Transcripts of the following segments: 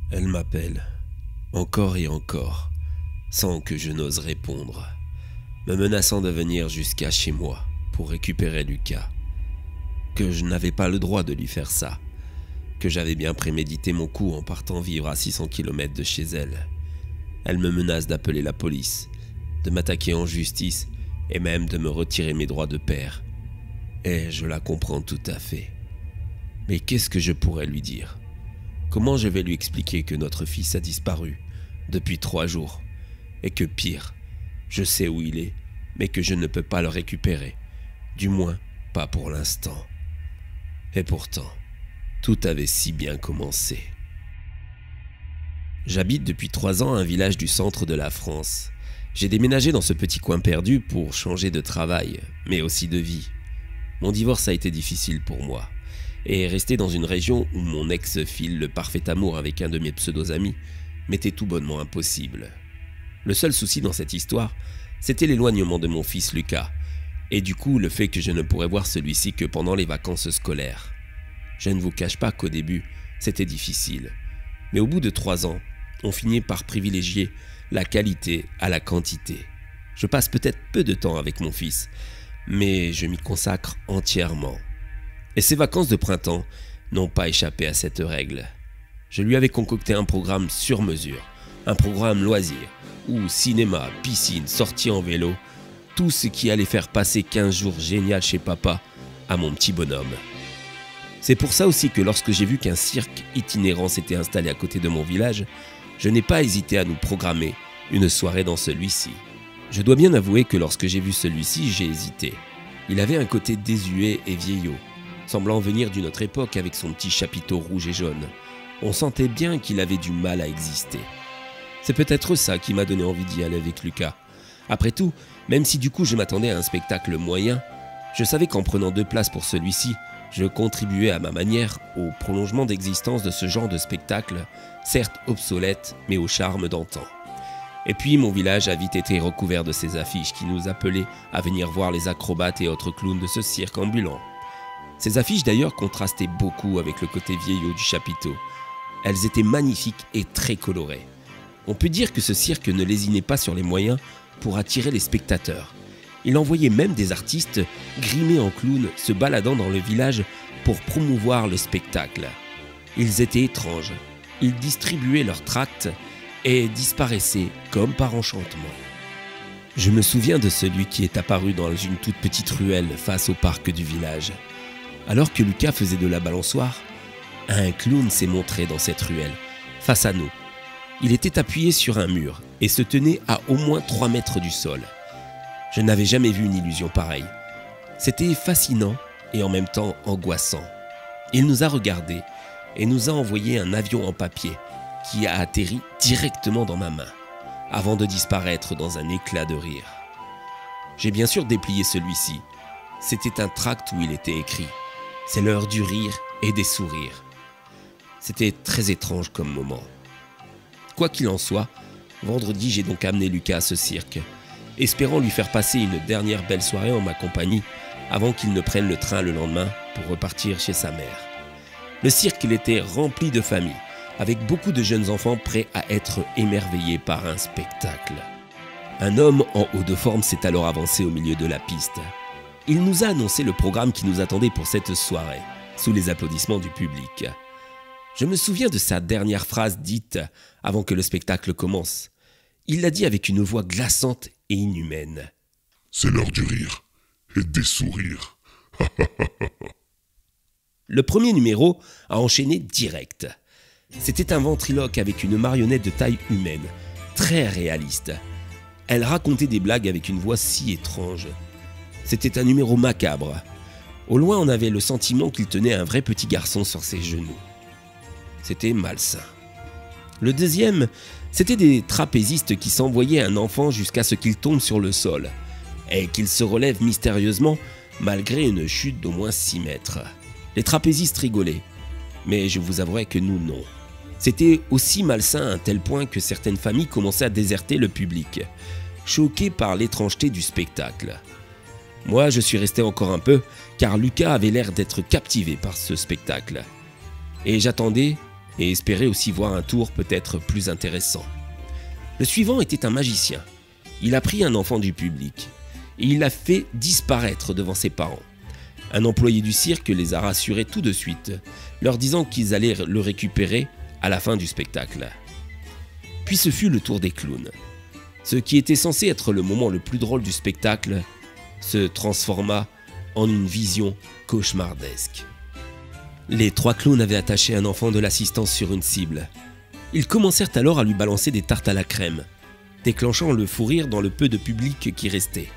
Elle m'appelle, encore et encore, sans que je n'ose répondre, me menaçant de venir jusqu'à chez moi pour récupérer Lucas, que je n'avais pas le droit de lui faire ça, que j'avais bien prémédité mon coup en partant vivre à 600 km de chez elle. Elle me menace d'appeler la police, de m'attaquer en justice et même de me retirer mes droits de père. Et je la comprends tout à fait. Mais qu'est-ce que je pourrais lui dire ? Comment je vais lui expliquer que notre fils a disparu depuis 3 jours et que pire, je sais où il est, mais que je ne peux pas le récupérer, du moins pas pour l'instant. Et pourtant, tout avait si bien commencé. J'habite depuis 3 ans à un village du centre de la France. J'ai déménagé dans ce petit coin perdu pour changer de travail, mais aussi de vie. Mon divorce a été difficile pour moi. Et rester dans une région où mon ex file le parfait amour avec un de mes pseudo-amis m'était tout bonnement impossible. Le seul souci dans cette histoire, c'était l'éloignement de mon fils Lucas, et du coup le fait que je ne pourrais voir celui-ci que pendant les vacances scolaires. Je ne vous cache pas qu'au début, c'était difficile, mais au bout de 3 ans, on finit par privilégier la qualité à la quantité. Je passe peut-être peu de temps avec mon fils, mais je m'y consacre entièrement. Et ces vacances de printemps n'ont pas échappé à cette règle. Je lui avais concocté un programme sur mesure, un programme loisir, où cinéma, piscine, sortie en vélo, tout ce qui allait faire passer 15 jours génial chez papa à mon petit bonhomme. C'est pour ça aussi que lorsque j'ai vu qu'un cirque itinérant s'était installé à côté de mon village, je n'ai pas hésité à nous programmer une soirée dans celui-ci. Je dois bien avouer que lorsque j'ai vu celui-ci, j'ai hésité. Il avait un côté désuet et vieillot, semblant venir d'une autre époque avec son petit chapiteau rouge et jaune. On sentait bien qu'il avait du mal à exister. C'est peut-être ça qui m'a donné envie d'y aller avec Lucas. Après tout, même si du coup je m'attendais à un spectacle moyen, je savais qu'en prenant 2 places pour celui-ci, je contribuais à ma manière au prolongement d'existence de ce genre de spectacle, certes obsolète, mais au charme d'antan. Et puis mon village a vite été recouvert de ces affiches qui nous appelaient à venir voir les acrobates et autres clowns de ce cirque ambulant. Ces affiches d'ailleurs contrastaient beaucoup avec le côté vieillot du chapiteau. Elles étaient magnifiques et très colorées. On peut dire que ce cirque ne lésinait pas sur les moyens pour attirer les spectateurs. Il envoyait même des artistes grimés en clowns se baladant dans le village pour promouvoir le spectacle. Ils étaient étranges, ils distribuaient leurs tracts et disparaissaient comme par enchantement. Je me souviens de celui qui est apparu dans une toute petite ruelle face au parc du village. Alors que Lucas faisait de la balançoire, un clown s'est montré dans cette ruelle, face à nous. Il était appuyé sur un mur et se tenait à au moins 3 mètres du sol. Je n'avais jamais vu une illusion pareille. C'était fascinant et en même temps angoissant. Il nous a regardés et nous a envoyé un avion en papier qui a atterri directement dans ma main, avant de disparaître dans un éclat de rire. J'ai bien sûr déplié celui-ci. C'était un tract où il était écrit « C'est l'heure du rire et des sourires ». C'était très étrange comme moment. Quoi qu'il en soit, vendredi j'ai donc amené Lucas à ce cirque, espérant lui faire passer une dernière belle soirée en ma compagnie avant qu'il ne prenne le train le lendemain pour repartir chez sa mère. Le cirque il était rempli de familles, avec beaucoup de jeunes enfants prêts à être émerveillés par un spectacle. Un homme en haut de forme s'est alors avancé au milieu de la piste. Il nous a annoncé le programme qui nous attendait pour cette soirée, sous les applaudissements du public. Je me souviens de sa dernière phrase dite avant que le spectacle commence. Il l'a dit avec une voix glaçante et inhumaine. « C'est l'heure du rire et des sourires. » Le premier numéro a enchaîné direct. C'était un ventriloque avec une marionnette de taille humaine, très réaliste. Elle racontait des blagues avec une voix si étrange. C'était un numéro macabre. Au loin, on avait le sentiment qu'il tenait un vrai petit garçon sur ses genoux. C'était malsain. Le deuxième, c'était des trapézistes qui s'envoyaient un enfant jusqu'à ce qu'il tombe sur le sol et qu'il se relève mystérieusement malgré une chute d'au moins 6 mètres. Les trapézistes rigolaient, mais je vous avouerai que nous, non. C'était aussi malsain à un tel point que certaines familles commençaient à déserter le public, choquées par l'étrangeté du spectacle. Moi, je suis resté encore un peu, car Lucas avait l'air d'être captivé par ce spectacle. Et j'attendais et espérais aussi voir un tour peut-être plus intéressant. Le suivant était un magicien. Il a pris un enfant du public et il l'a fait disparaître devant ses parents. Un employé du cirque les a rassurés tout de suite, leur disant qu'ils allaient le récupérer à la fin du spectacle. Puis ce fut le tour des clowns. Ce qui était censé être le moment le plus drôle du spectacle se transforma en une vision cauchemardesque. Les 3 clowns avaient attaché un enfant de l'assistance sur une cible. Ils commencèrent alors à lui balancer des tartes à la crème, déclenchant le fou rire dans le peu de public qui restait.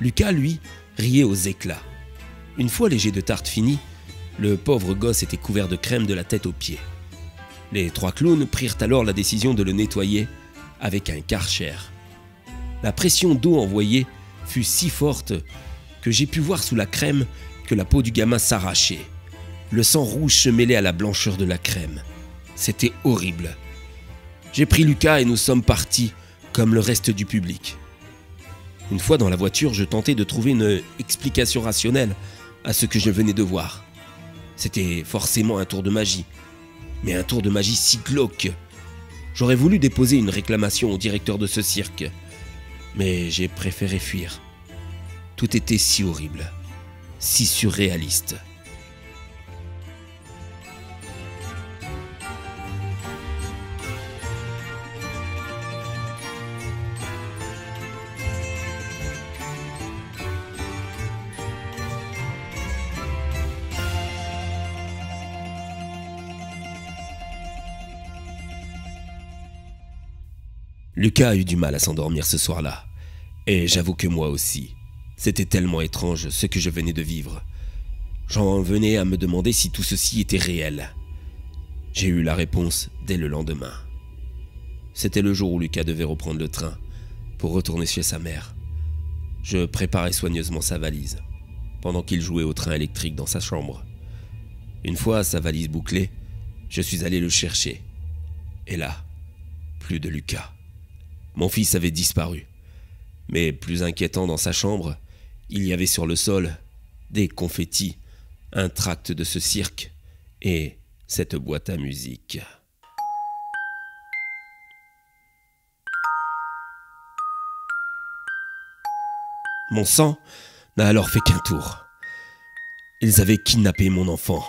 Lucas, lui, riait aux éclats. Une fois les jets de tartes finis, le pauvre gosse était couvert de crème de la tête aux pieds. Les 3 clowns prirent alors la décision de le nettoyer avec un Karcher. La pression d'eau envoyée fut si forte que j'ai pu voir sous la crème que la peau du gamin s'arrachait. Le sang rouge se mêlait à la blancheur de la crème. C'était horrible. J'ai pris Lucas et nous sommes partis comme le reste du public. Une fois dans la voiture, je tentais de trouver une explication rationnelle à ce que je venais de voir. C'était forcément un tour de magie, mais un tour de magie si glauque. J'aurais voulu déposer une réclamation au directeur de ce cirque, mais j'ai préféré fuir. Tout était si horrible, si surréaliste. Lucas a eu du mal à s'endormir ce soir-là, et j'avoue que moi aussi. C'était tellement étrange ce que je venais de vivre. J'en venais à me demander si tout ceci était réel. J'ai eu la réponse dès le lendemain. C'était le jour où Lucas devait reprendre le train pour retourner chez sa mère. Je préparais soigneusement sa valise, pendant qu'il jouait au train électrique dans sa chambre. Une fois sa valise bouclée, je suis allé le chercher. Et là, plus de Lucas. Mon fils avait disparu. Mais plus inquiétant dans sa chambre, il y avait sur le sol des confettis, un tract de ce cirque et cette boîte à musique. Mon sang n'a alors fait qu'un tour. Ils avaient kidnappé mon enfant.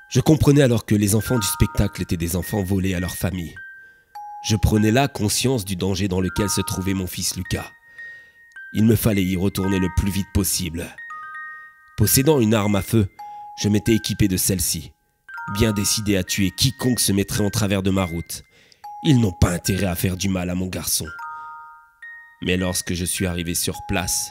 Je comprenais alors que les enfants du spectacle étaient des enfants volés à leur famille. Je prenais là conscience du danger dans lequel se trouvait mon fils Lucas. Il me fallait y retourner le plus vite possible. Possédant une arme à feu, je m'étais équipé de celle-ci, bien décidé à tuer quiconque se mettrait en travers de ma route. Ils n'ont pas intérêt à faire du mal à mon garçon. Mais lorsque je suis arrivé sur place,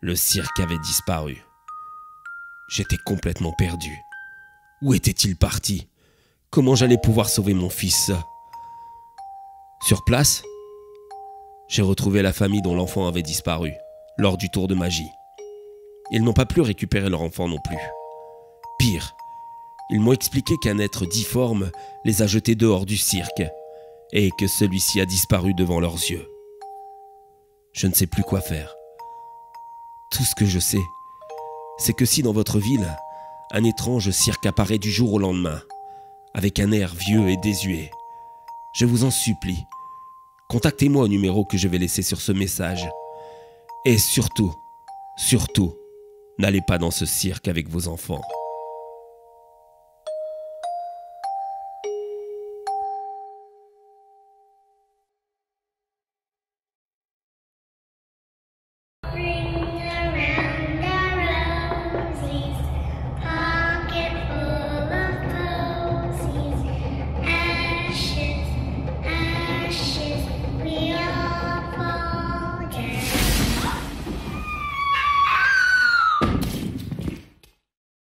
le cirque avait disparu. J'étais complètement perdu. Où était-il parti? Comment j'allais pouvoir sauver mon fils? Sur place, j'ai retrouvé la famille dont l'enfant avait disparu lors du tour de magie. Ils n'ont pas pu récupérer leur enfant non plus. Pire, ils m'ont expliqué qu'un être difforme les a jetés dehors du cirque et que celui-ci a disparu devant leurs yeux. Je ne sais plus quoi faire. Tout ce que je sais, c'est que si dans votre ville, un étrange cirque apparaît du jour au lendemain, avec un air vieux et désuet, je vous en supplie, contactez-moi au numéro que je vais laisser sur ce message. Et surtout, n'allez pas dans ce cirque avec vos enfants.